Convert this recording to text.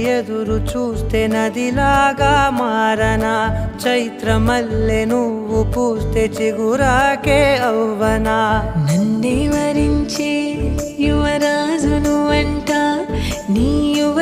ఎదురు చూస్తే నదిలాగా మారనా చైత్రమల్లె నువ్వు పూస్తే చిగురాకే అవ్వనా నన్నే వరించే యువరాజును అంట నీ యువ